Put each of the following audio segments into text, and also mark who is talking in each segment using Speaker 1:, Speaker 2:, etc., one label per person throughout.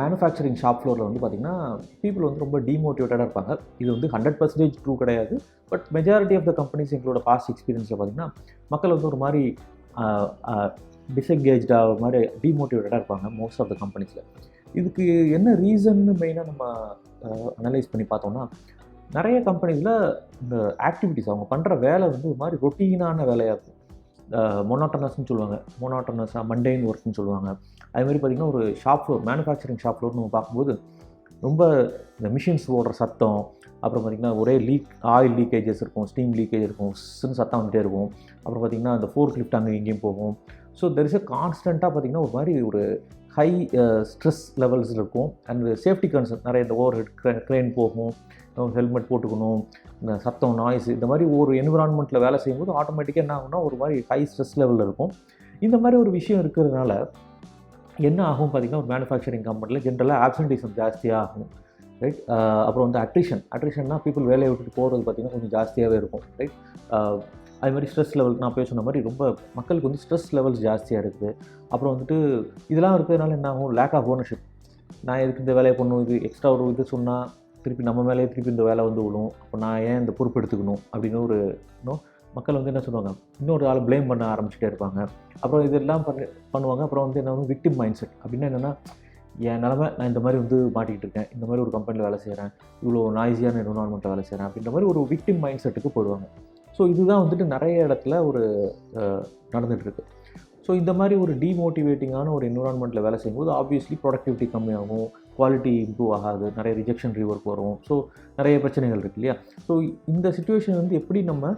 Speaker 1: Manufacturing shop ஃப்ளோரில் வந்து பார்த்திங்கன்னா பீப்புள் வந்து ரொம்ப டீமோட்டிவேட்டடாக இருப்பாங்க. இது வந்து 100% ட்ரூ கிடையாது. But majority of the companies எங்களோட பாஸ்ட் எக்ஸ்பீரியன்ஸில் பார்த்திங்கன்னா மக்கள் வந்து ஒரு மாதிரி டிஸ்எங்கேஜாக ஒரு மாதிரி டீமோட்டிவேட்டடாக இருப்பாங்க மோஸ்ட் ஆஃப் த கம்பெனிஸில். இதுக்கு என்ன ரீசன்னு மெயினாக நம்ம அனலைஸ் பண்ணி பார்த்தோம்னா, நிறைய கம்பெனிஸில் இந்த ஆக்டிவிட்டீஸ் அவங்க பண்ணுற வேலை வந்து ஒரு மாதிரி ரொட்டீனான வேலையாக இருக்கும். மொனாட்டனஸ்ன்னு சொல்லுவாங்க, மொனாட்டனஸாக மண்டேன் ஒர்க்னு சொல்லுவாங்க. அதுமாதிரி பார்த்திங்கன்னா ஒரு shop floor, manufacturing shop floor நம்ம பார்க்கும்போது ரொம்ப இந்த மிஷின்ஸ் ஓடுற சத்தம், அப்புறம் பார்த்திங்கன்னா ஒரே ஆயில் லீக்கேஜஸ் இருக்கும், ஸ்டீம் லீக்கேஜ் இருக்கும், சத்தம் வந்துகிட்டே இருக்கும். அப்புறம் பார்த்திங்கன்னா அந்த ஃபோர்க் லிஃப்ட் அங்கே இங்கேயும் போகும். ஸோ தெர் இஸ் கான்ஸ்டண்ட்டாக பார்த்திங்கன்னா ஒரு மாதிரி ஒரு ஹை ஸ்ட்ரெஸ் லெவல்ஸ் இருக்கும். அண்ட் சேஃப்டி கன்சர்ன் நிறைய, இந்த ஓவர் ஹெட் க்ரேன் போகும், ஹெல்மெட் போட்டுக்கணும், இந்த சத்தம் நாய்ஸ், இந்த மாதிரி ஒரு என்விரான்மெண்ட்டில் வேலை செய்யும்போது ஆட்டோமேட்டிக்காக என்ன ஆகும்னா ஒரு மாதிரி ஹை ஸ்ட்ரெஸ் லெவலில் இருக்கும். இந்த மாதிரி ஒரு விஷயம் இருக்கிறதுனால என்ன ஆகும் பார்த்திங்கன்னா, ஒரு மேனுஃபேக்சரிங் கம்பெனியில் ஜென்ரலாக ஆப்சன்டீசம் ஜாஸ்தியாக ஆகும், ரைட். அப்புறம் வந்து அட்ரிஷன்னா பீப்புள் வேலையை விட்டுட்டு போகிறது பார்த்திங்கன்னா கொஞ்சம் ஜாஸ்தியாகவே இருக்கும், ரைட். அது மாதிரி ஸ்ட்ரெஸ் லெவல், நான் போய் சொன்ன மாதிரி ரொம்ப மக்களுக்கு வந்து ஸ்ட்ரெஸ் லெவல்ஸ் ஜாஸ்தியாக இருக்குது. அப்புறம் வந்துட்டு இதெல்லாம் இருக்கிறதுனால என்ன ஆகும், லேக் ஆஃப் ஓனர்ஷிப். நான் எதுக்கு இந்த வேலையை பண்ணணும், இது எக்ஸ்ட்ரா ஒரு இது சொன்னால் திருப்பி நம்ம மேலேயே திருப்பி இந்த வேலை வந்து விழும், அப்போ நான் ஏன் இந்த பொறுப்பு எடுத்துக்கணும் அப்படின்னு ஒரு மக்கள் வந்து என்ன சொல்லுவாங்க, இன்னொரு ஆளை ப்ளேம் பண்ண ஆரம்பிச்சுட்டே இருப்பாங்க. அப்புறம் இதெல்லாம் பண்ணுவாங்க. அப்புறம் வந்து என்ன வந்து விக்டிம் மைண்ட் செட். அப்படின்னா என்னென்னா, என் நிலமை, நான் இந்த மாதிரி வந்து மாட்டிக்கிட்டு இருக்கேன், இந்த மாதிரி ஒரு கம்பெனியில் வேலை செய்கிறேன், இவ்வளோ நாய்ஸியான என்விரான்மெண்ட்டில் வேலை செய்கிறேன் அப்படின்ற மாதிரி ஒரு விக்டிம் மைண்ட் செட்டுக்கு போயிடுவாங்க. ஸோ இதுதான் வந்துட்டு நிறைய இடத்துல ஒரு நடந்துகிட்ருக்கு. ஸோ இந்த மாதிரி ஒரு டீமோட்டிவேட்டிங்கான ஒரு என்விரான்மெண்ட்டில் வேலை செய்யும்போது ஆப்வியஸ்லி ப்ரொடக்டிவிட்டி கம்மியாகும், குவாலிட்டி இம்ப்ரூவ் ஆகாது, நிறைய ரிஜெக்ஷன் ரீவொர்க் வரும். ஸோ நிறைய பிரச்சனைகள் இருக்குது இல்லையா. ஸோ இந்த சிச்சுவேஷன் வந்து எப்படி நம்ம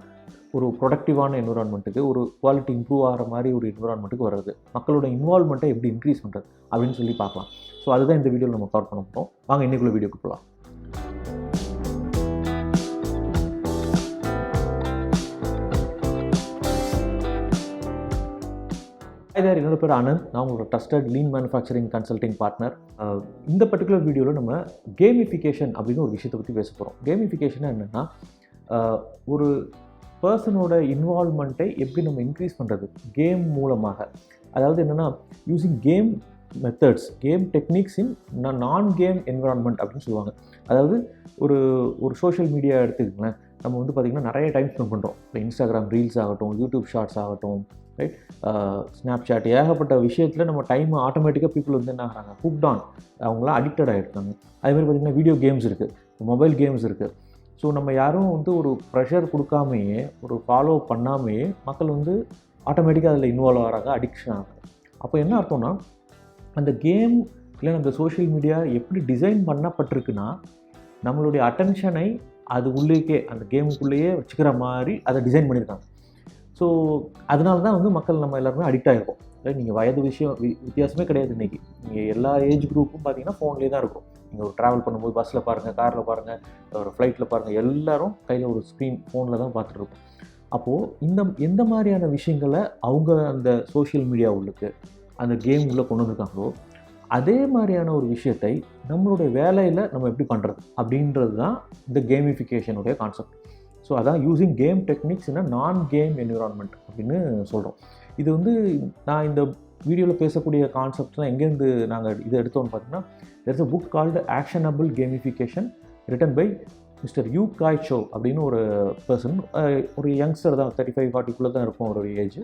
Speaker 1: ஒரு ப்ரொடக்டிவான என்விரான்மெண்ட்டுக்கு, ஒரு குவாலிட்டி இம்ப்ரூவ் ஆகிற மாதிரி ஒரு என்விரான்மெண்ட்டுக்கு வர்றது, மக்களோட இன்வால்மெண்ட்டை எப்படி இன்க்ரீஸ் பண்ணுறது அப்படின்னு சொல்லி பார்க்கலாம். ஸோ அதுதான் இந்த வீடியோவில் நம்ம கவர் பண்ண போகிறோம். வாங்க இன்றைக்குள்ள வீடியோக்கு போகலாம். இதார், என்னோட பேர் ஆனந்த். நான் உங்களோட trusted lean manufacturing consulting partner. இந்த பர்டிகுலர் வீடியோவில் நம்ம கேமிஃபிகேஷன் அப்படின்னு ஒரு விஷயத்தை பற்றி பேச போகிறோம். கேமிஃபிகேஷன் என்னென்னா, ஒரு பர்சனோட இன்வால்மெண்ட்டை எப்படி நம்ம இன்க்ரீஸ் பண்ணுறது கேம் மூலமாக. அதாவது என்னென்னா, using game methods, game techniques in non game environment அப்படின்னு சொல்லுவாங்க. அதாவது ஒரு சோஷியல் மீடியா எடுத்துக்கிங்களேன், நம்ம வந்து பார்த்திங்கன்னா நிறைய டைம் ஸ்பெண்ட் பண்ணுறோம். இப்போ இன்ஸ்டாகிராம் ரீல்ஸ் ஆகட்டும், யூடியூப் ஷார்ட்ஸ் ஆகட்டும், ரைட், ஸ்னாப்சாட், ஏகப்பட்ட விஷயத்தில் நம்ம டைம் ஆட்டோமேட்டிக்காக பீப்புள் வந்து என்ன ஆகிறாங்க, ஹுக்ட் ஆன், அவங்களாம் அடிக்டட் ஆகிருக்காங்க. அதேமாதிரி பார்த்திங்கன்னா வீடியோ கேம்ஸ் இருக்குது, மொபைல் கேம்ஸ் இருக்குது. ஸோ நம்ம யாரும் வந்து ஒரு ப்ரெஷர் கொடுக்காமையே, ஒரு ஃபாலோ பண்ணாமையே மக்கள் வந்து ஆட்டோமேட்டிக்காக அதில் இன்வால்வ் ஆகிறாங்க, அடிக்ஷன் ஆகுது. அப்போ என்ன அர்த்தம்னா, அந்த கேம் இல்லை அந்த சோஷியல் மீடியா எப்படி டிசைன் பண்ணப்பட்டிருக்குன்னா, நம்மளுடைய அட்டென்ஷனை அது உள்ளேக்கே, அந்த கேமுக்குள்ளேயே வச்சுக்கிற மாதிரி அதை டிசைன் பண்ணியிருக்காங்க. ஸோ அதனால தான் வந்து மக்கள் நம்ம எல்லாருமே அடிக்ட் ஆகிருக்கோம். நீங்கள் வயது வித்தியாசமே கிடையாது. இன்றைக்கி நீங்கள் எல்லா ஏஜ் குரூப்பும் பார்த்தீங்கன்னா ஃபோன்லேயே தான் இருக்கும். நீங்கள் ஒரு ட்ராவல் பண்ணும்போது பஸ்ஸில் பாருங்கள், காரில் பாருங்கள், ஒரு ஃப்ளைட்டில் பாருங்கள், எல்லோரும் கையில் ஒரு ஸ்க்ரீன் ஃபோனில் தான் பார்த்துட்ருக்கோம். அப்போது எந்த மாதிரியான விஷயங்களை அவங்க அந்த சோஷியல் மீடியா உள்ளுக்கு, அந்த கேம் உள்ளே கொண்டு வந்திருக்காங்களோ, அதே மாதிரியான ஒரு விஷயத்தை நம்மளுடைய வேலையில் நம்ம எப்படி பண்ணுறது அப்படின்றது தான் இந்த கேமிஃபிகேஷனுடைய கான்செப்ட். ஸோ அதான் using game techniques in non game environment அப்படின்னு சொல்கிறோம். இது வந்து நான் இந்த வீடியோவில் பேசக்கூடிய கான்செப்ட்லாம் எங்கேருந்து நாங்கள் இதை எடுத்தோம்னு பார்த்தீங்கன்னா, there's a book called Actionable Gamification written by mister you காய் சோ அப்படின்னு ஒரு பர்சன். ஒரு யங்ஸ்டர் தான், 35-40 தான் இருக்கும் ஒரு age.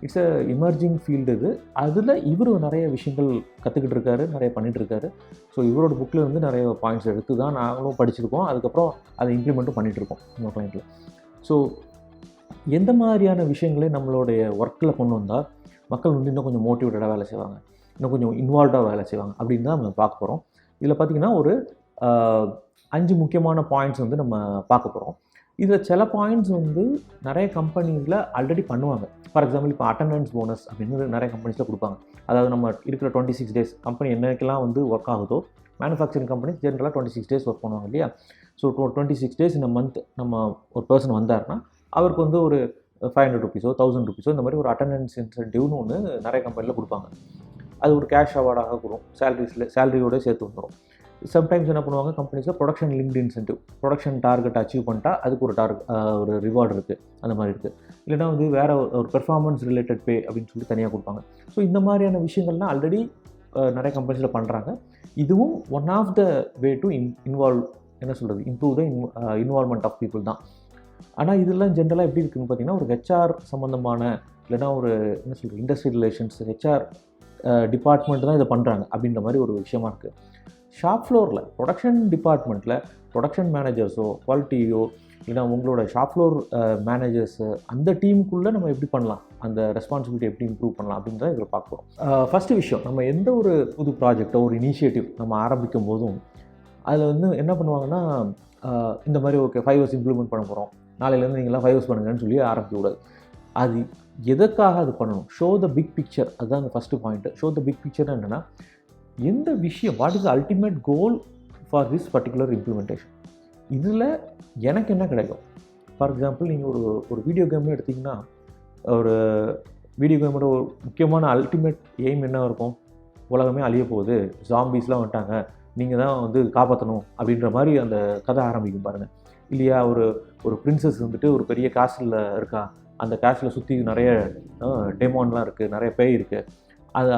Speaker 1: It's a emerging field இது. அதில் இவர் நிறைய விஷயங்கள் கற்றுக்கிட்டு இருக்காரு, நிறைய பண்ணிகிட்ருக்காரு. ஸோ இவரோட புக்கில் வந்து நிறைய பாயிண்ட்ஸ் எடுத்து தான் நாங்களும் படிச்சிருக்கோம். அதுக்கப்புறம் அதை இம்ப்ளிமெண்ட்டும் பண்ணிகிட்ருக்கோம் நம்ம கிளைண்ட்டில். ஸோ எந்த மாதிரியான விஷயங்களே நம்மளுடைய ஒர்க்கில் கொண்டு வந்தால் மக்கள் வந்து இன்னும் கொஞ்சம் மோட்டிவேட்டடாக வேலை செய்வாங்க, இன்னும் கொஞ்சம் இன்வால்வ்டாக வேலை செய்வாங்க அப்படின்னு தான் நம்ம பார்க்க போகிறோம். இதில் பார்த்திங்கன்னா ஒரு 5 முக்கியமான பாயிண்ட்ஸ் வந்து நம்ம பார்க்க போகிறோம். இதில் சில பாயிண்ட்ஸ் வந்து நிறைய கம்பெனிஸில் ஆல்ரெடி பண்ணுவாங்க. ஃபார் எக்ஸாம்பிள், இப்போ அட்டெண்டன்ஸ் போனஸ் அப்படின்னு நிறைய கம்பெனிஸில் கொடுப்பாங்க. அதாவது நம்ம இருக்கிற 26 டேஸ் கம்பெனி என்னைக்கெல்லாம் வந்து ஒர்க் ஆகுதோ, மேனுஃபேக்சரிங் கம்பெனிஸ் ஜென்ரலாக 26 டேஸ் ஒர்க் பண்ணுவாங்க இல்லையா. ஸோ 26 டேஸ் இந்த மந்த் நம்ம ஒரு பர்சன் வந்தார்னா அவருக்கு வந்து ஒரு 500 ருபீஸோ 1000 ருபீஸோ இந்த மாதிரி ஒரு அட்டெண்டன்ஸ் இன்சென்டிவ்னு ஒன்று நிறைய கம்பெனியில் கொடுப்பாங்க. அது ஒரு கேஷ் அவார்டாக கொடுக்கும், சேலரியோடு சேர்த்து வந்துடும். சம்டைம்ஸ் என்ன பண்ணுவாங்க, கம்பெனிஸில் production linked incentive, production target achieve பண்ணிட்டா அதுக்கு ஒரு ரிவார்டு இருக்குது, அந்த மாதிரி இருக்குது. இல்லைனா வந்து வேறு ஒரு பெர்ஃபார்மன்ஸ் ரிலேட்டட் பே அப்படின்னு சொல்லி தனியாக கொடுப்பாங்க. ஸோ இந்த மாதிரியான விஷயங்கள்லாம் ஆல்ரெடி நிறைய கம்பெனிஸில் பண்ணுறாங்க. இதுவும் one of the way to improve the involvement of people தான். ஆனால் இதெல்லாம் ஜென்ரலாக எப்படி இருக்குதுன்னு பார்த்தீங்கன்னா, ஒரு ஹெச்ஆர் சம்மந்தமான இல்லைனா ஒரு இண்டஸ்ட்ரியல் ரிலேஷன்ஸ் ஹெச்ஆர் டிபார்ட்மெண்ட் தான் இதை பண்ணுறாங்க அப்படின்ற மாதிரி ஒரு விஷயமா இருக்குது. ஷாப் ஃப்ளோரில் ப்ரொடக்ஷன் டிபார்ட்மெண்ட்டில் ப்ரொடக்ஷன் மேனேஜர்ஸோ குவாலிட்டியோ இல்லைனா உங்களோட ஷாப் ஃப்ளோர் மேனேஜர்ஸு அந்த டீமுக்குள்ளே நம்ம எப்படி பண்ணலாம், அந்த ரெஸ்பான்சிபிலிட்டி எப்படி இம்ப்ரூவ் பண்ணலாம் அப்படின்றத இதில் பார்க்குறோம். ஃபஸ்ட்டு விஷயம், நம்ம எந்த ஒரு புது ப்ராஜெக்டோ ஒரு இனிஷியேட்டிவ் நம்ம ஆரம்பிக்கும் போதும் அதில் என்ன பண்ணுவாங்கன்னா, இந்த மாதிரி ஓகே 5 இயர்ஸ் இம்ப்ளிமெண்ட் பண்ண போகிறோம், நாளையிலேருந்து நீங்களாம் 5 இயர்ஸ் பண்ணுங்கன்னு சொல்லி ஆரம்பிக்கக்கூடாது. அது எதற்காக அது பண்ணணும், ஷோ த பிக் பிக்சர். அதுதான் அந்த first point. Show the big picture என்னென்னா, எந்த விஷயம், what is the ultimate goal for this particular implementation, இதில் எனக்கு என்ன கிடைக்கும். ஃபார் எக்ஸாம்பிள், நீங்கள் ஒரு வீடியோ கேம்னு எடுத்திங்கன்னா, ஒரு வீடியோ கேமோட ஒரு முக்கியமான அல்டிமேட் எய்ம் என்ன இருக்கும், உலகமே அழிய போகுது, ஜாம்பிஸ்லாம் வந்துட்டாங்க, நீங்கள் தான் காப்பாற்றணும் அப்படின்ற மாதிரி அந்த கதை ஆரம்பிக்கும் பாருங்கள். இல்லையா, ஒரு பிரின்சஸ் ஒரு பெரிய கேஸ்டில் இருக்கா, அந்த கேஸ்டில் சுற்றி நிறைய டெமான்லாம் இருக்குது, நிறைய பேய் இருக்குது,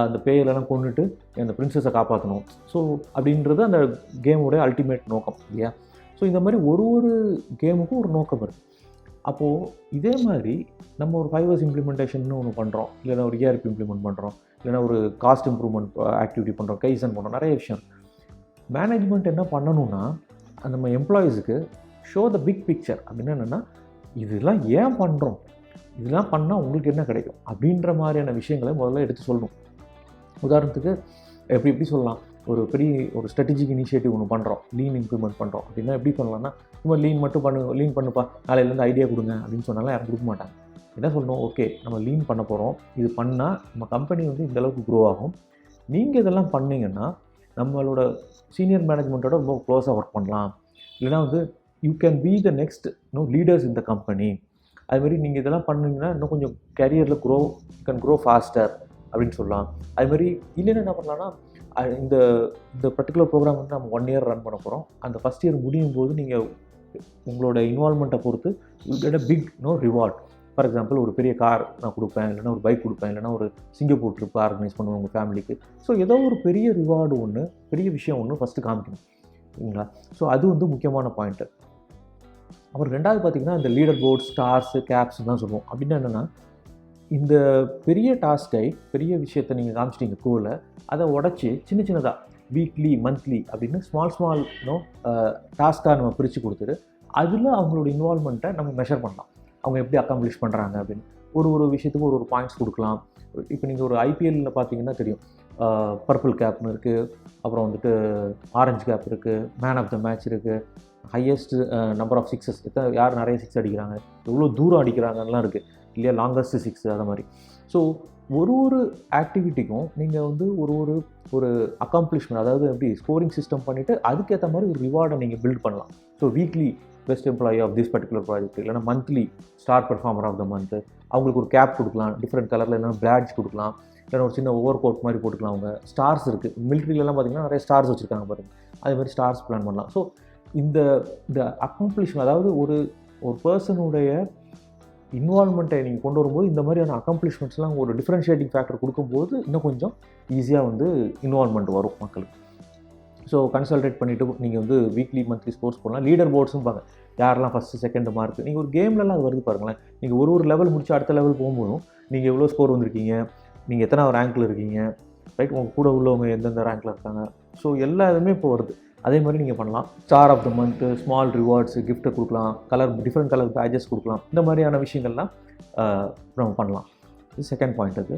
Speaker 1: அந்த பேயெல்லாம் கொண்டுட்டு அந்த பிரின்சஸை காப்பாற்றணும். ஸோ அப்படின்றது அந்த கேமோடைய அல்டிமேட் நோக்கம் இல்லையா. ஸோ இந்த மாதிரி ஒரு கேமுக்கும் ஒரு நோக்கம் இருக்குது. அப்போது இதே மாதிரி நம்ம ஒரு 5 இயர்ஸ் இம்ப்ளிமெண்டேஷன் ஒன்று பண்ணுறோம், இல்லைனா ஒரு ERP இம்ப்ளிமெண்ட் பண்ணுறோம், இல்லைனா ஒரு காஸ்ட் இம்ப்ரூவ்மெண்ட் ஆக்டிவிட்டி பண்ணுறோம், கைசன் பண்ணுறோம், நிறைய விஷயம். மேனேஜ்மெண்ட் என்ன பண்ணணும்னா, நம்ம எம்ப்ளாயீஸுக்கு ஷோ த பிக் பிக்சர். அப்படின்னா என்னென்னா, இதெல்லாம் ஏன் பண்ணுறோம், இதெல்லாம் பண்ணால் உங்களுக்கு என்ன கிடைக்கும் அப்படின்ற மாதிரியான விஷயங்களை முதல்ல எடுத்து சொல்லணும். உதாரணத்துக்கு எப்படி சொல்லலாம், ஒரு ஸ்ட்ராட்டஜிக் இனிஷியேட்டிவ் ஒன்று பண்ணுறோம், லீன் இம்ப்ளிமெண்ட் பண்ணுறோம் அப்படின்னா எப்படி பண்ணலாம்னா, சும்மா லீன் பண்ணுப்பா, நாளையிலேருந்து ஐடியா கொடுங்க அப்படின்னு சொன்னாலும் யாரும் கொடுக்க மாட்டாங்க. என்ன சொல்லணும், ஓகே நம்ம லீன் பண்ண போகிறோம், இது பண்ணால் நம்ம கம்பெனி இந்தளவுக்கு க்ரோ ஆகும், நீங்கள் இதெல்லாம் பண்ணிங்கன்னா நம்மளோட சீனியர் மேனேஜ்மெண்ட்டோட ரொம்ப க்ளோஸாக ஒர்க் பண்ணலாம், இல்லைனா you can be the next leaders இந்த கம்பெனி. அதுமாதிரி நீங்கள் இதெல்லாம் பண்ணிங்கன்னா இன்னும் கொஞ்சம் கேரியரில் கேன் க்ரோ ஃபாஸ்டர் அப்படின்னு சொல்லலாம். அதுமாதிரி இல்லைன்னா என்ன பண்ணலான்னா, இந்த பர்டிகுலர் ப்ரோக்ராம் நம்ம 1 இயர் ரன் பண்ண போகிறோம், அந்த ஃபஸ்ட் இயர் முடியும் போது நீங்கள் உங்களோட இன்வால்மெண்ட்டை பொறுத்து you get a big reward. For example, ஒரு பெரிய கார் நான் கொடுப்பேன், இல்லைனா ஒரு பைக் கொடுப்பேன், இல்லைனா ஒரு சிங்கப்பூர் ட்ரிப் ஆர்கனைஸ் பண்ணுவேன் உங்கள் ஃபேமிலிக்கு. ஸோ ஏதோ ஒரு பெரிய ரிவார்டு ஒன்று, பெரிய விஷயம் ஒன்று ஃபஸ்ட்டு காமிக்கணும் இல்லைங்களா. ஸோ அது முக்கியமான பாயிண்ட்டு. அப்புறம் ரெண்டாவது பார்த்திங்கன்னா, இந்த லீடர் போர்ட், ஸ்டார்ஸு, கேப்ஸ் தான் சொல்லுவோம். அப்படின்னா என்னென்னா, இந்த பெரிய டாஸ்கை, பெரிய விஷயத்தை நீங்கள் காமிச்சிட்டிங்க கோவில், அதை உடச்சி சின்னதாக வீக்லி மந்த்லி அப்படின்னு ஸ்மால் டாஸ்க்காக நம்ம பிரித்து கொடுத்துட்டு அதில் அவங்களோட இன்வால்மெண்ட்டை நம்ம மெஷர் பண்ணலாம். அவங்க எப்படி அக்காம்ப்ளிஷ் பண்ணுறாங்க அப்படின்னு ஒரு விஷயத்துக்கு ஒரு பாயிண்ட்ஸ் கொடுக்கலாம். இப்போ நீங்கள் ஒரு ஐபிஎல்லில் பார்த்தீங்கன்னா தெரியும், பர்பிள் கேப்னு இருக்குது, அப்புறம் ஆரஞ்சு கேப் இருக்குது, மேன் ஆஃப் த மேட்ச் இருக்குது, ஹையஸ்ட் நம்பர் ஆஃப் சிக்ஸஸ், யார் நிறைய சிக்ஸ் அடிக்கிறாங்க, எவ்வளோ தூரம் அடிக்கிறாங்கலாம் இருக்குது இல்லையா, லாங்கஸ்ட் சிக்ஸ், அதை மாதிரி. ஸோ ஒரு ஆக்டிவிட்டிக்கும் நீங்கள் ஒரு அக்காம்ப்ளிஷ்மெண்ட், அதாவது எப்படி ஸ்கோரிங் சிஸ்டம் பண்ணிவிட்டு அதுக்கேற்ற மாதிரி ஒரு ரிவார்டை நீங்கள் பில்ட் பண்ணலாம். So weekly best employee of this particular project, இல்லைனா monthly star performer of the month, அவங்களுக்கு ஒரு கேப் கொடுக்கலாம், டிஃப்ரெண்ட் கலரில் இல்லைனா பேட்ஜ் கொடுக்கலாம், இல்லைனா ஒரு சின்ன ஓவர் கோட் மாதிரி போட்டுக்கலாம். அவங்க ஸ்டார்ஸ் இருக்குது, மிலிட்ரியிலலாம் பார்த்திங்கன்னா நிறைய ஸ்டார்ஸ் வச்சுருக்காங்க பாருங்கள், அதே மாதிரி ஸ்டார்ஸ் பிளான் பண்ணலாம். ஸோ இந்த அக்காம்ப்ளிஷ்மெண்ட், அதாவது ஒரு பர்சனுடைய இன்வால்மெண்ட்டை நீங்கள் கொண்டு வரும்போது இந்த மாதிரியான அக்காம்ப்ளிஷ்மெண்ட்ஸ்லாம் ஒரு டிஃப்ரென்ஷியேட்டிங் ஃபேக்டர் கொடுக்கும்போது இன்னும் கொஞ்சம் ஈஸியாக இன்வால்மெண்ட் வரும் மக்களுக்கு. ஸோ கன்சல்டேட் பண்ணிவிட்டு நீங்கள் வீக்லி மந்த்லி ஸ்கோர்ஸ் போடலாம். லீடர் போர்ட்ஸும் பாருங்க, யாரெல்லாம் ஃபஸ்ட்டு செகண்ட் மார்க், நீங்கள் ஒரு கேம்லலாம் அது வருது பாருங்களேன். நீங்கள் ஒரு லெவல் முடிச்சு அடுத்த லெவல் போகும்போதும் நீங்கள் எவ்வளோ ஸ்கோர் வந்திருக்கீங்க, நீங்கள் எத்தனை ரேங்க்கில் இருக்கீங்க, ரைட், உங்கள் கூட உள்ளவங்க எந்தெந்த ரேங்க்கில் இருக்காங்க, ஸோ எல்லா இதுவுமே இப்போ வருது. அதே மாதிரி நீங்கள் பண்ணலாம். Star of the month, small rewards, கிஃப்ட்டை கொடுக்கலாம், டிஃப்ரெண்ட் கலர் பேட்ஜஸ் கொடுக்கலாம். இந்த மாதிரியான விஷயங்கள்லாம் நம்ம பண்ணலாம். இது செகண்ட் பாயிண்ட். அது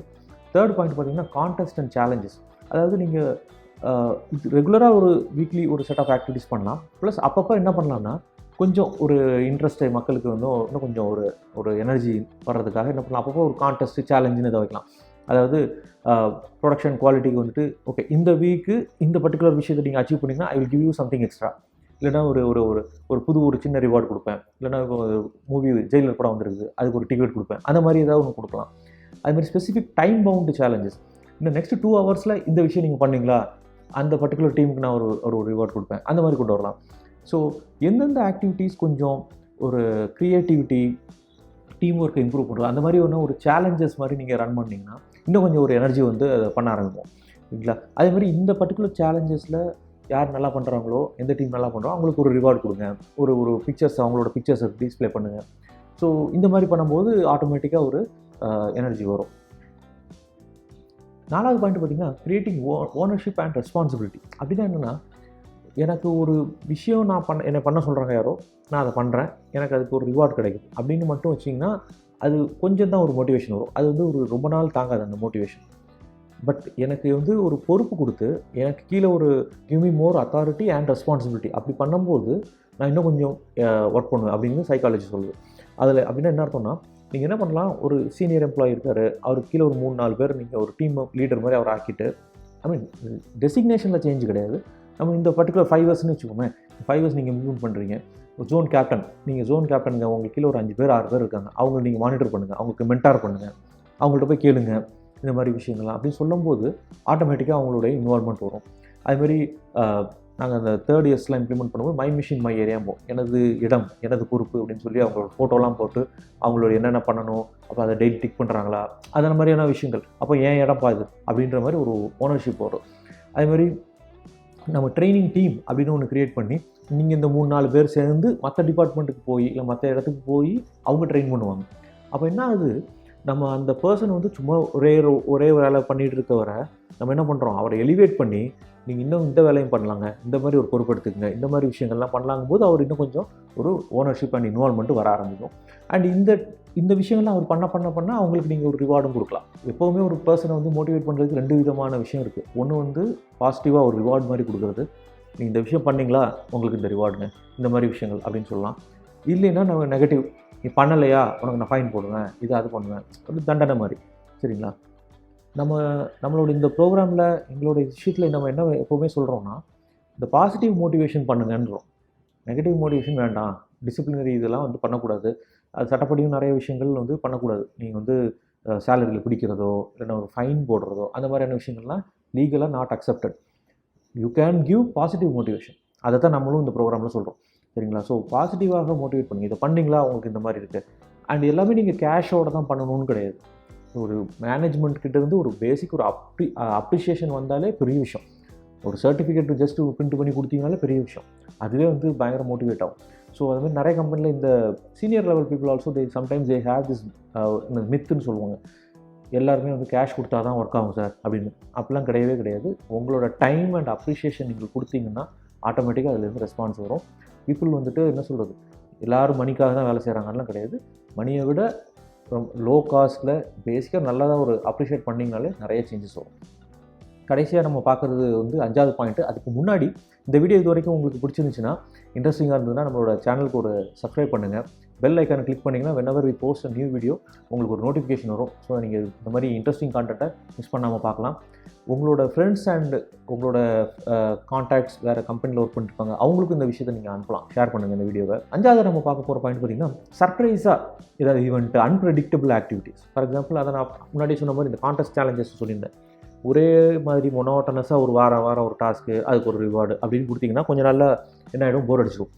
Speaker 1: தேர்ட் பாயிண்ட் பார்த்தீங்கன்னா, கான்டெஸ்ட் அண்ட் சேலஞ்சஸ். அதாவது நீங்கள் இது ரெகுலராக ஒரு வீக்லி ஒரு செட் ஆஃப் ஆக்டிவிட்டிஸ் பண்ணலாம். ப்ளஸ் அப்பப்போ என்ன பண்ணலாம்னா, கொஞ்சம் ஒரு இன்ட்ரெஸ்ட்டை மக்களுக்கு இன்னும் கொஞ்சம் ஒரு எனர்ஜி வர்றதுக்காக என்ன பண்ணலாம், அப்பப்போ ஒரு கான்டெஸ்ட்டு, சேலஞ்சுன்னு இதை வைக்கலாம். அதாவது ப்ரொடக்ஷன் குவாலிட்டிக்கு ஓகே, இந்த வீக்கு இந்த பர்டிகுலர் விஷயத்தை நீங்கள் அச்சீவ் பண்ணிங்கன்னா I will give you something extra, இல்லைனா ஒரு சின்ன ரிவார்டு கொடுப்பேன், இல்லைனா மூவி ஜெயிலர் படம் வந்துருக்குது, அதுக்கு ஒரு டிக்கெட் கொடுப்பேன், அந்த மாதிரி ஏதாவது ஒன்று கொடுக்கலாம். அதுமாதிரி ஸ்பெசிஃபிக் டைம் பவுண்டு சேலஞ்சஸ். இந்த நெக்ஸ்ட் 2 ஹவர்ஸில் இந்த விஷயம் நீங்கள் பண்ணிங்களா, அந்த பர்டிகுலர் டீமுக்கு நான் ஒரு ரிவார்ட் கொடுப்பேன், அந்த மாதிரி கொண்டு வரலாம். ஸோ எந்தெந்த ஆக்டிவிட்டீஸ் கொஞ்சம் ஒரு க்ரியேட்டிவிட்டி, டீம் ஒர்க்கை இம்ப்ரூவ் பண்ணுறது, அந்த மாதிரி ஒரு சேலஞ்சஸ் மாதிரி நீங்கள் ரன் பண்ணிங்கன்னா இன்னும் கொஞ்சம் ஒரு எனர்ஜி அதை பண்ண ஆரம்பிப்போம். இல்லைங்களா? அதேமாதிரி இந்த பர்டிகுலர் சேலஞ்சஸில் யார் நல்லா பண்ணுறாங்களோ, எந்த டீம் நல்லா பண்ணுறோம் அவங்களுக்கு ஒரு ரிவார்டு கொடுங்க. ஒரு பிக்சர்ஸ் அவங்களோட பிக்சர்ஸை டிஸ்பிளே பண்ணுங்கள். ஸோ இந்த மாதிரி பண்ணும்போது ஆட்டோமேட்டிக்காக ஒரு எனர்ஜி வரும். 4வது பாயிண்ட் பார்த்தீங்கன்னா, கிரியேட்டிங் ஓனர்ஷிப் அண்ட் ரெஸ்பான்சிபிலிட்டி. அப்படின்னா என்னென்னா, எனக்கு ஒரு விஷயம் என்னை பண்ண சொல்கிறாங்க யாரோ, நான் அதை பண்ணுறேன், எனக்கு அதுக்கு ஒரு ரிவார்டு கிடைக்குது அப்படின்னு மட்டும் வச்சிங்கன்னா அது கொஞ்சம் தான் ஒரு மோட்டிவேஷன் வரும். அது வந்து ஒரு ரொம்ப நாள் தாங்காது அந்த மோட்டிவேஷன். பட் எனக்கு வந்து ஒரு பொறுப்பு கொடுத்து எனக்கு கீழே ஒரு give me more authority and responsibility அப்படி பண்ணும்போது நான் இன்னும் கொஞ்சம் ஒர்க் பண்ணுவேன் அப்படின்னு சைக்காலஜி சொல்லுது. அதில் அப்படின்னா என்ன அர்த்தம்னா, நீங்கள் என்ன பண்ணலாம், ஒரு சீனியர் எம்ப்ளாயி இருக்கார், அவருக்கு கீழே ஒரு 3-4 பேர் நீங்கள் ஒரு டீம் லீடர் மாதிரி அவர் ஆக்கிட்டு, ஐ மீன் டெசிக்னேஷனில் சேஞ்ச் கிடையாது. நம்ம இந்த பர்டிகுலர் 5 இயர்ஸ்னு வச்சுக்கோமே, 5 இயர்ஸ் நீங்கள் இம்ப்ளிமெண்ட் பண்ணுறீங்க. ஒரு ஜோன் கேப்டன், நீங்கள் ஜோன் கேப்டனுங்க, உங்களுக்கு கீழே ஒரு 5 பேர் 6 பேர் இருக்காங்க, அவங்களை நீங்கள் மானிட்டர் பண்ணுங்கள், அவங்களுக்கு மென்டார் பண்ணுங்கள், அவங்கள்ட்ட போய் கேளுங்க இந்த மாதிரி விஷயங்கள்லாம் அப்படின்னு சொல்லும்போது ஆட்டோமேட்டிக்காக அவங்களுடைய இன்வால்மெண்ட் வரும். அதுமாதிரி நாங்கள் அந்த 3rd இயர்ஸ்லாம் இம்ப்ளிமெண்ட் பண்ணும்போது மை மிஷின் மை ஏரியாம்போம், எனது இடம் எனது பொறுப்பு அப்படின்னு சொல்லி அவங்களோட ஃபோட்டோலாம் போட்டு அவங்களோட என்னென்ன பண்ணணும், அப்போ அதை டெய்லி டிக் பண்ணுறாங்களா, அதன் மாதிரியான விஷயங்கள், அப்போ ஏன் இடம்ப்பா இது அப்படின்ற மாதிரி ஒரு ஓனர்ஷிப் வரும். அதுமாதிரி நம்ம ட்ரைனிங் டீம் அப்படின்னு ஒன்று க்ரியேட் பண்ணி நீங்கள் இந்த 3-4 பேர் சேர்ந்து மற்ற டிபார்ட்மெண்ட்டுக்கு போய் இல்லை மற்ற இடத்துக்கு போய் அவங்க ட்ரெயின் பண்ணுவாங்க. அப்போ என்ன ஆகுது, நம்ம அந்த பர்சன் வந்து சும்மா ஒரே வேலை பண்ணிகிட்டு இருக்கவரை நம்ம என்ன பண்ணுறோம், அவரை எலிவேட் பண்ணி நீங்கள் இன்னும் இந்த வேலையும் பண்ணலாங்க, இந்த மாதிரி ஒரு பொறுப்பெடுத்துக்குங்க, இந்த மாதிரி விஷயங்கள்லாம் பண்ணலாங்கும் போது அவர் இன்னும் கொஞ்சம் ஒரு ஓனர்ஷிப் அண்ட் இன்வால்மெண்ட்டு வர ஆரம்பிக்கும். அண்ட் இந்த விஷயங்கள்லாம் அவர் பண்ண அவங்களுக்கு நீங்கள் ஒரு ரிவார்டும் கொடுக்கலாம். எப்போவுமே ஒரு பர்சனை வந்து மோட்டிவேட் பண்ணுறதுக்கு 2 விதமான விஷயம் இருக்குது. ஒன்று வந்து பாசிட்டிவாக ஒரு ரிவார்டு மாதிரி கொடுக்குறது, நீங்கள் இந்த விஷயம் பண்ணிங்களா உங்களுக்கு இந்த ரிவார்டுங்க, இந்த மாதிரி விஷயங்கள் அப்படின்னு சொல்லலாம். இல்லைன்னா நம்ம நெகட்டிவ், நீ பண்ணலையா உனக்கு நான் ஃபைன் போடுவேன், இது அது பண்ணுவேன், ஒரு தண்டனை மாதிரி. சரிங்களா? நம்மளோட இந்த ப்ரோக்ராமில் எங்களோட விஷயத்தில் நம்ம என்ன எப்போவுமே சொல்கிறோன்னா, இந்த பாசிட்டிவ் மோட்டிவேஷன் பண்ணுங்கன்றோம். நெகட்டிவ் மோட்டிவேஷன் வேண்டாம், டிசிப்ளினரி இதெல்லாம் வந்து பண்ணக்கூடாது, அது சட்டப்படியும் நிறைய விஷயங்கள் வந்து பண்ணக்கூடாது. நீங்கள் வந்து சேலரியில் பிடிக்கிறதோ இல்லைன்னா ஒரு ஃபைன் போடுறதோ அந்த மாதிரியான விஷயங்கள்லாம் லீகலாக not accepted. You can give positive motivation, அதை தான் நம்மளும் இந்த ப்ரோக்ராமில் சொல்கிறோம். சரிங்களா? ஸோ பாசிட்டிவாக மோட்டிவேட் பண்ணுங்கள், இதை பண்ணிங்களா உங்களுக்கு இந்த மாதிரி இருக்குது. அண்ட் எல்லாமே நீங்கள் கேஷோட தான் பண்ணணும்னு கிடையாது. ஒரு மேனேஜ்மெண்ட் கிட்டேருந்து ஒரு பேசிக் ஒரு அப்ரிஷியேஷன் வந்தாலே பெரிய விஷயம். ஒரு சர்டிஃபிகேட் ஜஸ்ட் பிரிண்ட் பண்ணி கொடுத்தீங்கனாலே பெரிய விஷயம். அதுவே வந்து பயங்கர மோட்டிவேட் ஆகும். ஸோ அதுமாதிரி நிறைய கம்பெனியில் இந்த senior level people also sometimes they have this மித்துன்னு சொல்லுவாங்க, எல்லாருமே வந்து கேஷ் கொடுத்தா தான் ஒர்க் ஆகும் சார் அப்படின்னு. அப்படிலாம் கிடையவே கிடையாது. உங்களோட டைம் அண்ட் அப்ரிஷியேஷன் நீங்கள் கொடுத்தீங்கன்னா ஆட்டோமேட்டிக்காக அதுலேருந்து ரெஸ்பான்ஸ் வரும். பீப்புள் வந்துட்டு என்ன சொல்கிறது, எல்லோரும் மணிக்காக தான் வேலை செய்கிறாங்கலாம் கிடையாது. மணியை விட லோ காஸ்ட்டில் பேசிக்காக நல்லதாக ஒரு அப்ரிஷியேட் பண்ணிங்கனாலே நிறைய சேஞ்சஸ் வரும். கடைசியாக நம்ம பார்க்குறது வந்து 5வது பாயிண்ட்டு. அதுக்கு முன்னாடி இந்த வீடியோ இது வரைக்கும் உங்களுக்கு பிடிச்சிருந்துச்சுன்னா, இன்ட்ரெஸ்டிங்காக இருந்ததுன்னா நம்மளோட சேனலுக்கு ஒரு சப்ஸ்கிரைப் பண்ணுங்கள். பெல் ஐக்கானை கிளிக் பண்ணிங்கன்னா வெனெவர் வி போஸ்ட் நியூ வீடியோ உங்களுக்கு ஒரு நோட்டிஃபிகேஷன் வரும். ஸோ நீங்கள் இந்த மாதிரி இன்ட்ரெஸ்டிங் கான்டென்ட்டை மிஸ் பண்ணாமல் பார்க்கலாம். உங்களோட ஃப்ரெண்ட்ஸ் அண்ட் உங்களோட கான்டாக்ட்ஸ் வேறு கம்பெனியில் ஒர்க் பண்ணிருப்பாங்க, அவங்களுக்கும் இந்த விஷயத்தை நீங்கள் அனுப்பலாம், ஷேர் பண்ணுங்கள் இந்த வீடியோவை. 5வது நம்ம பார்க்க போகிற பாயிண்ட் பார்த்திங்கன்னா, சர்ப்ரைஸாக ஏதாவது event, unpredictable activities. For example, அதை நான் முன்னாடி சொன்ன மாதிரி இந்த கான்டெஸ்ட் சேலஞ்சஸ் சொல்லியிருந்தேன். ஒரே மாதிரி மொனோட்டனஸாக ஒரு வாரம் ஒரு டாஸ்க்கு, அதுக்கு ஒரு ரிவார்டு அப்படின்னு கொடுத்தீங்கன்னா கொஞ்சம் நாளில் என்ன ஆகிடும், போர் அடிச்சிடும்.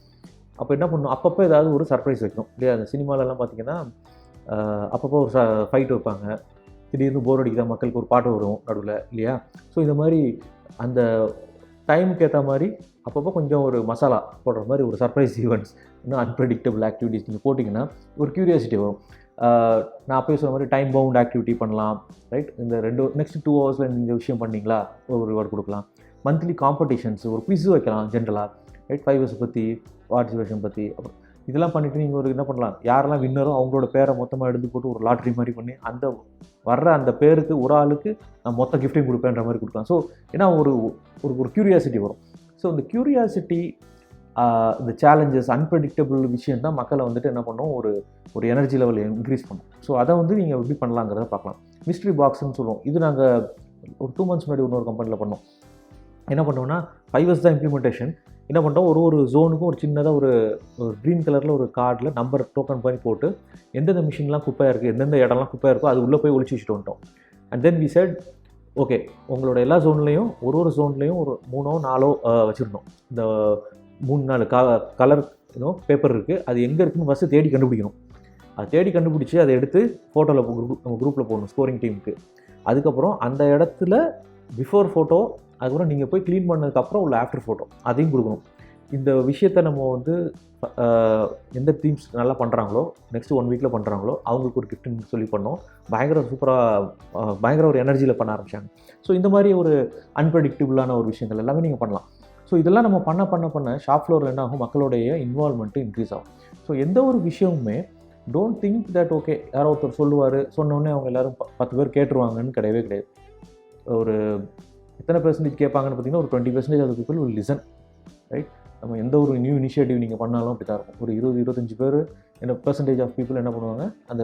Speaker 1: அப்போ என்ன பண்ணணும், அப்பப்போ ஏதாவது ஒரு சர்ப்ரைஸ் வைக்கணும் இல்லையா? அந்த சினிமாலெலாம் பார்த்திங்கன்னா அப்பப்போ ஒரு ஃபைட் வைப்பாங்க, திடீர்னு போர் அடிக்கிற மக்களுக்கு ஒரு பாட்டு வரும் நடுவில் இல்லையா? ஸோ இந்த மாதிரி அந்த டைமுக்கு ஏற்ற மாதிரி அப்பப்போ கொஞ்சம் ஒரு மசாலா போடுற மாதிரி ஒரு சர்ப்ரைஸ் ஈவெண்ட்ஸ், இன்னும் அன்பிரடிக்டபிள் ஆக்டிவிட்டீஸ் நீங்கள் போட்டிங்கன்னா ஒரு க்யூரியாசிட்டி வரும். நான் அப்போயே சொன்ன மாதிரி டைம் பவுண்ட் ஆக்டிவிட்டி பண்ணலாம், ரைட்? இந்த நெக்ஸ்ட் 2 ஹவர்ஸில் இந்த விஷயம் பண்ணிங்களா ஒரு ரிவார்டு கொடுக்கலாம். மந்த்லி காம்படிஷன்ஸ், ஒரு குவிஸ் வைக்கலாம் ஜென்ரலாக, ரைட்? 5 இயர்ஸ் பற்றி, பார்ட்டிசிபேஷன் பற்றி, அப்புறம் இதெல்லாம் பண்ணிவிட்டு நீங்கள் ஒரு என்ன பண்ணலாம், யாரெல்லாம் வின்னரோ அவங்களோட பேரை மொத்தமாக எடுத்து போட்டு ஒரு லாட்ரி மாதிரி பண்ணி அந்த வர்ற அந்த பேருக்கு ஒரு ஆளுக்கு நான் மொத்த கிஃப்ட்டையும் கொடுப்பேன்ற மாதிரி கொடுக்கலாம். ஸோ ஏன்னா ஒரு ஒரு க்யூரியாசிட்டி வரும். ஸோ இந்த க்யூரியாசிட்டி, இந்த சேலஞ்சஸ், அன்பிரடிக்டபிள் விஷயம் தான் மக்களை வந்துட்டு என்ன பண்ணும், ஒரு எனர்ஜி லெவல் இன்க்ரீஸ் பண்ணும். ஸோ அதை வந்து நீங்கள் எப்படி பண்ணலாங்கிறத பார்க்கலாம். மிஸ்ட்ரி பாக்ஸ்ன்னு சொல்லுவோம். இது நாங்கள் ஒரு 2 months முன்னாடி இன்னொரு கம்பெனியில் பண்ணோம். என்ன பண்ணோம்னா 5 years தான் இம்ப்ளிமெண்டேஷன். என்ன பண்ணுறோம், ஒரு ஜோனுக்கும் ஒரு சின்னதாக ஒரு க்ரீன் கலரில் ஒரு கார்டில் நம்பர் டோக்கன் பண்ணி போட்டு எந்தெந்த மிஷின்லாம் குப்பையாக இருக்குது, எந்தெந்த இடம்லாம் குப்பையாக இருக்கோ அது உள்ளே போய் ஒழிச்சு வச்சுட்டு வந்துட்டோம். And then we said, okay உங்களோட எல்லா ஜோன்லேயும் ஒரு ஜோன்லேயும் ஒரு 3 or 4 வச்சுருந்தோம். இந்த 3-4 கலர் பேப்பர் இருக்குது, அது எங்கே இருக்குன்னு ஃபஸ்ட்டு தேடி கண்டுபிடிக்கணும். அதை தேடி கண்டுபிடிச்சி அதை எடுத்து ஃபோட்டோவில் நம்ம குரூப்பில் போடணும் ஸ்கோரிங் டீமுக்கு. அதுக்கப்புறம் அந்த இடத்துல பிஃபோர் ஃபோட்டோ, அதுக்கப்புறம் நீங்கள் போய் க்ளீன் பண்ணதுக்கப்புறம் உள்ள ஆஃப்டர் ஃபோட்டோ அதையும் கொடுக்கணும். இந்த விஷயத்தை நம்ம வந்து எந்த டீம்ஸ் நல்லா பண்ணுறாங்களோ, நெக்ஸ்ட்டு 1 வீக்கில் பண்ணுறாங்களோ அவங்களுக்கு ஒரு கிஃப்ட்டுன்னு சொல்லி பண்ணோம். பயங்கர ஒரு எனர்ஜியில் பண்ண ஆரம்பித்தாங்க. ஸோ இந்த மாதிரி ஒரு அன்பிரடிக்டபுளான ஒரு விஷயங்கள் எல்லாமே நீங்கள் பண்ணலாம். ஸோ இதெல்லாம் நம்ம பண்ண ஷாப் ஃப்ளோரில் என்ன ஆகும், மக்களுடைய இன்வால்வ்மெண்ட்டு இன்க்ரீஸ் ஆகும். ஸோ எந்த ஒரு விஷயமுமே டோன்ட் திங்க் தட் ஓகே யாரோ ஒருத்தர் சொல்லுவார், சொன்னோடனே அவங்க எல்லோரும் 10 பேர் கேட்டுருவாங்கன்னு கிடையவே கிடையாது. ஒரு எத்தனை பெர்சன்டேஜ் கேட்பாங்கன்னு பார்த்தீங்கன்னா, ஒரு 20% of people will listen, right? நம்ம எந்த ஒரு நியூ இனிஷியேட்டிவ் நீங்கள் பண்ணாலும் அப்படி தான் இருக்கும். ஒரு 20-25 பேர் என்ன பெர்சன்டேஜ் ஆஃப் பீப்புள் என்ன பண்ணுவாங்க, அந்த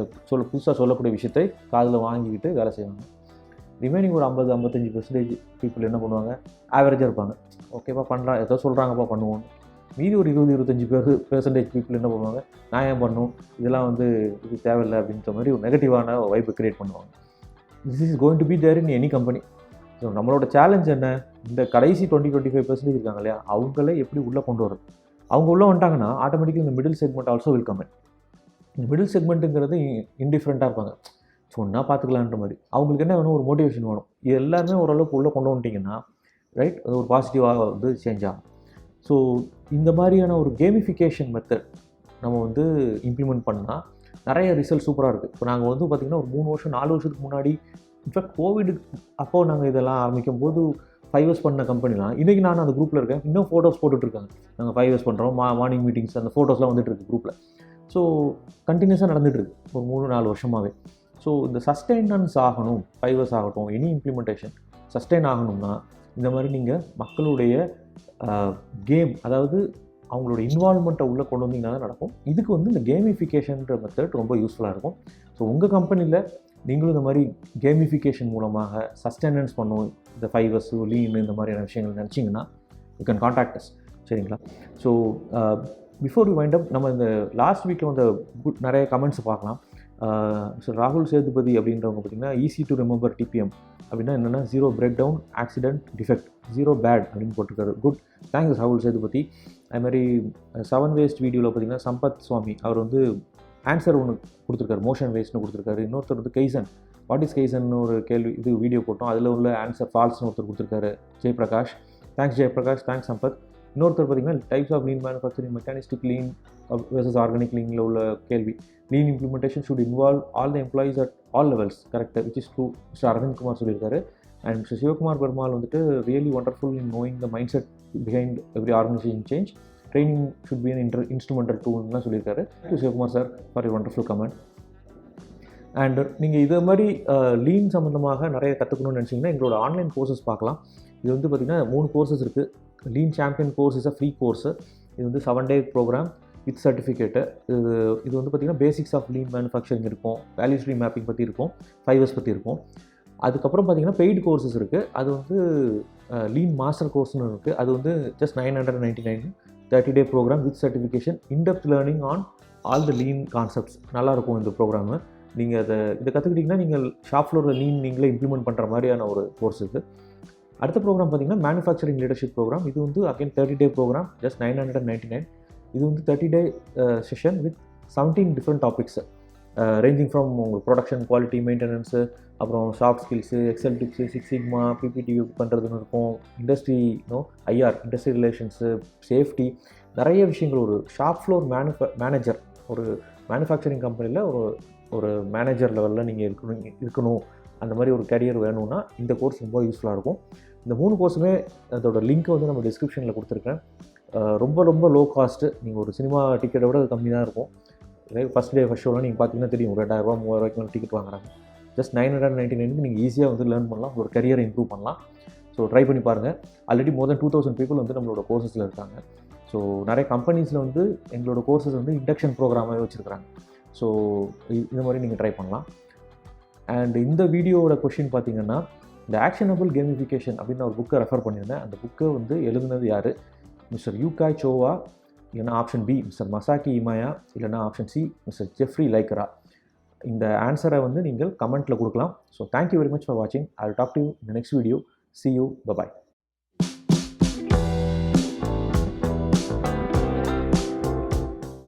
Speaker 1: புதுசாக சொல்லக்கூடிய விஷயத்தை காதில் வாங்கிக்கிட்டு வேலை செய்வாங்க. ரிமைனிங் ஒரு 50-55% பீப்புள் என்ன பண்ணுவாங்க, ஆவரேஜாக இருப்பாங்க. ஓகேப்பா பண்ணலாம், ஏதோ சொல்கிறாங்கப்பா பண்ணுவோம். மீதி ஒரு 20-25 பெர்சன்டேஜ் பீப்புள் என்ன பண்ணுவாங்க, நான் ஏன் பண்ணணும், இதெல்லாம் வந்து இது தேவையில்லை அப்படின்ற மாதிரி ஒரு நெகட்டிவான வைப்பை க்ரியேட் பண்ணுவாங்க. This is going to be there in any company. So நம்மளோட சேலஞ்ச் என்ன, இந்த கடைசி 20-25% இருக்காங்க இல்லையா, அவங்களே எப்படி உள்ளே கொண்டு வரும். அவங்க உள்ளே வந்துட்டாங்கன்னா ஆட்டோமேட்டிக்கலி இந்த middle segment also will come in. இந்த மிடில் செக்மெண்ட்டுங்கிறது இன்டிஃப்ரெண்ட்டாக இருப்பாங்க, சொன்னால் பார்த்துக்கலான்ற மாதிரி. அவங்களுக்கு என்ன வேணும், ஒரு மோட்டிவேஷன் வேணும். இது எல்லாருமே ஓரளவுக்கு உள்ளே கொண்டு வந்துட்டிங்கன்னா ரைட், அது ஒரு பாசிட்டிவாக வந்து சேஞ்ச் ஆகும். ஸோ இந்த மாதிரியான ஒரு கேமிஃபிகேஷன் மெத்தட் நம்ம வந்து இம்ப்ளிமெண்ட் பண்ணால் நிறைய ரிசல்ட் சூப்பராக இருக்குது. இப்போ நாங்கள் வந்து பார்த்திங்கன்னா ஒரு 3 வருஷம் 4 வருஷத்துக்கு முன்னாடி, இன்ஃபேக்ட் கோவிடு அப்போது நாங்கள் இதெல்லாம் ஆரம்பிக்கும் போது 5 இயர்ஸ் பண்ண கம்பெனிலாம் இன்றைக்கி நான் அந்த குரூப்பில் இருக்கேன். இன்னும் ஃபோட்டோஸ் போட்டுட்ருக்காங்க, நாங்கள் 5 இயர்ஸ் பண்ணுறோம், மார்னிங் மீட்டிங்ஸ் அந்த ஃபோட்டோஸ்லாம் வந்துட்டுருக்கு குரூப்பில். ஸோ கண்டினியூஸாக நடந்துகிட்ருக்கு ஒரு 3-4 வருஷமாகவே. ஸோ இந்த சஸ்டெயினன்ஸ் ஆகணும், 5 இயர்ஸ் ஆகட்டும், எனி இம்ப்ளிமெண்டேஷன் சஸ்டெயின் ஆகணும்னா இந்த மாதிரி நீங்கள் மக்களுடைய கேம், அதாவது அவங்களோட இன்வால்வ்மெண்ட்டை உள்ளே கொண்டு வந்தீங்கன்னா தான் நடக்கும். இதுக்கு வந்து இந்த கேமிஃபிகேஷன்ற மெத்தட் ரொம்ப யூஸ்ஃபுல்லாக இருக்கும். ஸோ உங்கள் கம்பெனியில் நீங்களும் இந்த மாதிரி கேமிஃபிகேஷன் மூலமாக சஸ்டெனன்ஸ் பண்ணுவோம், இந்த 5 இயர்ஸ் லீன் இந்த மாதிரியான விஷயங்கள் நினச்சிங்கன்னா யூ கேன் கான்டாக்ட் அஸ், சரிங்களா? So before you wind up, நம்ம இந்த லாஸ்ட் வீக்கில் வந்து நிறைய கமெண்ட்ஸ் பார்க்கலாம். மிஸ்டர் ராகுல் சேதுபதி அப்படின்றவங்க பார்த்திங்கன்னா ஈஸி டு ரிமெம்பர் டிபிஎம் அப்படின்னா என்னென்னா 0 break down, accident, defect, 0 bad அப்படின்னு போட்டிருக்காரு. குட், தேங்க்ஸ் ராகுல் சேதுபதி. அதுமாதிரி 7 வேஸ்ட் வீடியோவில் பார்த்திங்கன்னா சம்பத் சுவாமி அவர் வந்து ஆன்சர் ஒன்று கொடுத்துருக்காரு, மோஷன் வேஸ்ட்னு கொடுத்துருக்காரு. இன்னொருத்தர் வந்து கைசன், வாட் இஸ் கைசன் ஒரு கேள்வி இது வீடியோ போட்டோம், அதில் உள்ள ஆன்சர் ஃபால்ஸ்னு ஒருத்தர் கொடுத்துருக்காரு, ஜெயபிரகாஷ். Thanks Jayaprakash, thanks Sampath. இன்னொருத்தர் பார்த்திங்கன்னா types of lean manufacturing, mechanistic lean versus organic லீனில் உள்ள கேள்வி. Lean implementation should involve all the employees at all levels, correct, which is true. Mister Aravind Kumar சொல்லியிருக்காரு. அண்ட் மிஸ்டர் சிவகுமார் பெருமாள் வந்துட்டு really wonderful in knowing the mindset behind every organisation change. Training should be an instrumental டூல்னுலாம் சொல்லியிருக்காரு. Thank you Sivakumar sir for your wonderful comment. And நீங்கள் இது மாதிரி lean சம்மந்தமாக நிறைய கற்றுக்கணும்னு நினச்சிங்கன்னா எங்களோட ஆன்லைன் கோர்சஸ் பார்க்கலாம். இது வந்து பார்த்திங்கன்னா 3 கோர்சஸ் இருக்குது. Lean champion course is a free course. இது வந்து 7 டே ப்ரோக்ராம் வித் சர்டிஃபிகேட்டு. இது வந்து பார்த்திங்கன்னா பேசிக்ஸ் ஆஃப் லீன் மேனுஃபேக்சரிங் இருக்கும், வேல்யூ ஸ்ட்ரீம் மேப்பிங் பற்றி இருக்கும், 5 இயர்ஸ் பற்றி இருக்கும். அதுக்கப்புறம் பார்த்திங்கன்னா பெய்டு கோர்சஸ் இருக்குது. அது வந்து லீன் மாஸ்டர் கோர்ஸ்னு இருக்குது. அது வந்து just 999, 30 day program with certification, in depth learning on all the lean concepts. நல்லாயிருக்கும் இந்த ப்ரோக்ராமு. நீங்கள் இதை கற்றுக்கிட்டிங்கன்னா நீங்கள் ஷாப் ஃப்ளோரில் லீன் நீங்களே இம்ப்ளிமெண்ட் பண்ணுற மாதிரியான ஒரு கோர்ஸ் இது. அடுத்த ப்ரோக்ராம் பார்த்திங்கன்னா மேனுஃபேக்சரிங் லீடர்ஷிப் ப்ரோக்ராம். இது வந்து அகைன் 30 டே ப்ரோக்ராம், ஜஸ்ட் 999. இது வந்து 30 day session with 17 different topics, ranging from உங்களுக்கு ப்ரொடக்ஷன், குவாலிட்டி, மெயின்டெனன்ஸு, அப்புறம் soft skills, excel tips, 6 sigma, PPT பண்ணுறதுன்னு இருக்கும், industry IR, industry relations, safety, நிறைய விஷயங்கள். ஒரு ஷாப் ஃப்ளோர் மேனேஜர், ஒரு மேனுஃபேக்சரிங் கம்பெனியில் ஒரு மேனேஜர் லெவலில் நீங்கள் இருக்கணும் அந்த மாதிரி ஒரு கேரியர் வேணும்னா இந்த கோர்ஸ் ரொம்ப யூஸ்ஃபுல்லாக இருக்கும். இந்த 3 கோர்ஸுமே அதோட லிங்க்கை வந்து நம்ம டிஸ்கிரிப்ஷனில் கொடுத்துருக்கேன். ரொம்ப லோ காஸ்ட்டு. நீங்கள் ஒரு சினிமா டிக்கெட்டை விட அது கம்மி தான் இருக்கும். ஃபஸ்ட் டே ஃபஸ்ட் ஷோலாம் நீங்கள் பார்த்தீங்கன்னா தெரியும், 2000 3000 மேலே டிக்கெட் வாங்குறாங்க. ஜஸ்ட் 999க்கு நீங்கள் ஈஸியாக வந்து லேர்ன் பண்ணலாம், ஒரு கரியரை இம்ப்ரூவ் பண்ணலாம். ஸோ ட்ரை பண்ணி பாருங்கள். ஆல்ரெடி மோர் தென் 2000 பீப்புள் வந்து நம்மளோட கோர்சஸில் இருக்காங்க. ஸோ நிறைய கம்பெனிஸில் வந்து எங்களோட கோர்சஸ் வந்து இண்டக்ஷன் ப்ரோக்ராமாகவே வச்சுருக்காங்க. ஸோ இந்த மாதிரி நீங்கள் ட்ரை பண்ணலாம். அண்ட் இந்த வீடியோவோட கொஷின் பார்த்தீங்கன்னா, இந்த ஆக்ஷனபிள் கேமிஃபிகேஷன் அப்படின்னு ஒரு புக்கை ரெஃபர் பண்ணியிருந்தேன். அந்த புக்கை வந்து எழுதுனது யார், மிஸ்டர் யூகாய் சோவா, இல்லைனா option B mister Masaaki Imai, இல்லைனா option C mister Jeffrey Liker. இந்த ஆன்சரை வந்து நீங்கள் கமெண்ட்டில் கொடுக்கலாம். So thank you very much for வாட்சிங். I will talk to you in the next video. See you. Bye-bye.